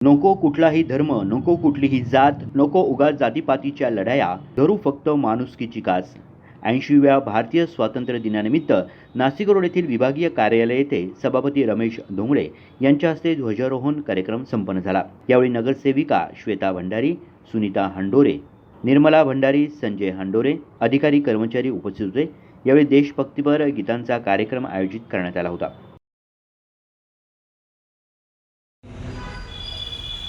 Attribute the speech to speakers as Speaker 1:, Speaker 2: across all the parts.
Speaker 1: नको कुठलाही धर्म, नको कुठलीही जात, नको उगाच जातीपातीच्या लढाया, धरू फक्त माणुसकीची कास. 80व्या भारतीय स्वातंत्र्य दिनानिमित्त नाशिक रोड येथील विभागीय कार्यालय येथे सभापती रमेश धोंगडे यांच्या हस्ते ध्वजारोहण कार्यक्रम संपन्न झाला. यावेळी नगरसेविका श्वेता भंडारी, सुनीता हंडोरे, निर्मला भंडारी, संजय हंडोरे, अधिकारी कर्मचारी उपस्थित होते. यावेळी देशभक्तीपर गीतांचा कार्यक्रम आयोजित करण्यात आला होता.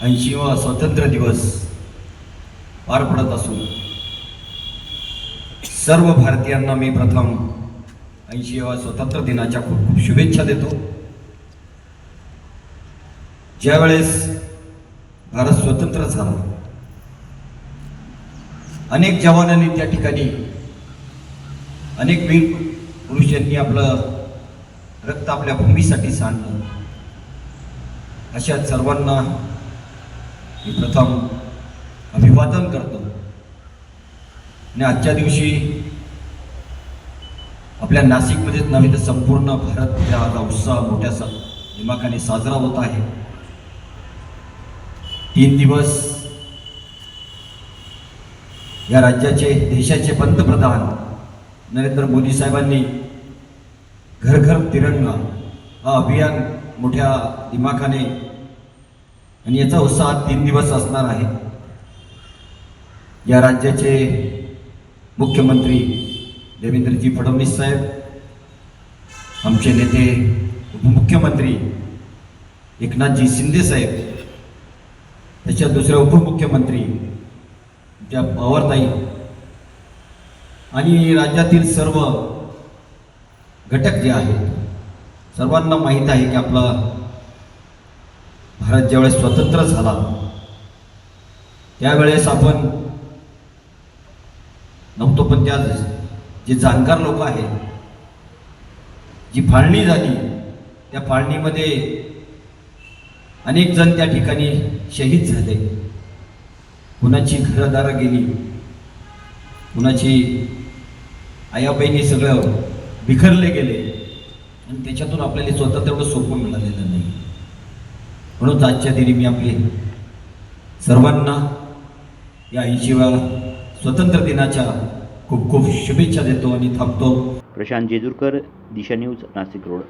Speaker 2: 80वा स्वातंत्र्य दिवस पार पडत असून सर्व भारतीयांना मी प्रथम 80वा स्वातंत्र्य दिनाच्या खूप खूप शुभेच्छा देतो. ज्यावेळेस भारत स्वतंत्र झाला, अनेक जवानांनी त्या ठिकाणी, अनेक वीर पुरुषांनी आपलं रक्त आपल्या भूमीसाठी सांडलं. अशा सर्वांना मी प्रथम अभिवादन करतो. आणि आजच्या दिवशी आपल्या नाशिकमध्येच नव्हे तर संपूर्ण भारत हा उत्साह मोठ्या दिमाखाने साजरा होत आहे. 3 दिवस या राज्याचे, देशाचे पंतप्रधान नरेंद्र मोदी साहेबांनी घर घर तिरंगा हा अभियान मोठ्या दिमाखाने, आणि याचा उत्साह 3 दिवस असणार आहे. या राज्याचे मुख्यमंत्री देवेंद्रजी फडणवीस साहेब, आमचे नेते उपमुख्यमंत्री एकनाथजी शिंदे साहेब, त्याच्या दुसऱ्या उपमुख्यमंत्री त्या पवारताई, आणि राज्यातील सर्व घटक जे आहेत, सर्वांना माहीत आहे की आपला भारत ज्यावेळेस स्वतंत्र झाला त्यावेळेस आपण नव्हतो, पण त्या जे जाणकार लोक आहेत, जी फाळणी झाली, त्या फाळणीमध्ये अनेक जण त्या ठिकाणी शहीद झाले. कुणाची घरदारं गेली, कुणाची आया बहिणी सगळं बिखरले गेले, आणि त्याच्यातून आपल्याला स्वतंत्र एवढं सोपं मिळालेलं नाही. म्हणून आजच्या दिनी मी आपले सर्वांना या 80व्या स्वातंत्र्य दिनाच्या खूप खूप शुभेच्छा देतो आणि थांबतो.
Speaker 1: प्रशांत जेजुरकर, दिशा न्यूज, नाशिक रोड.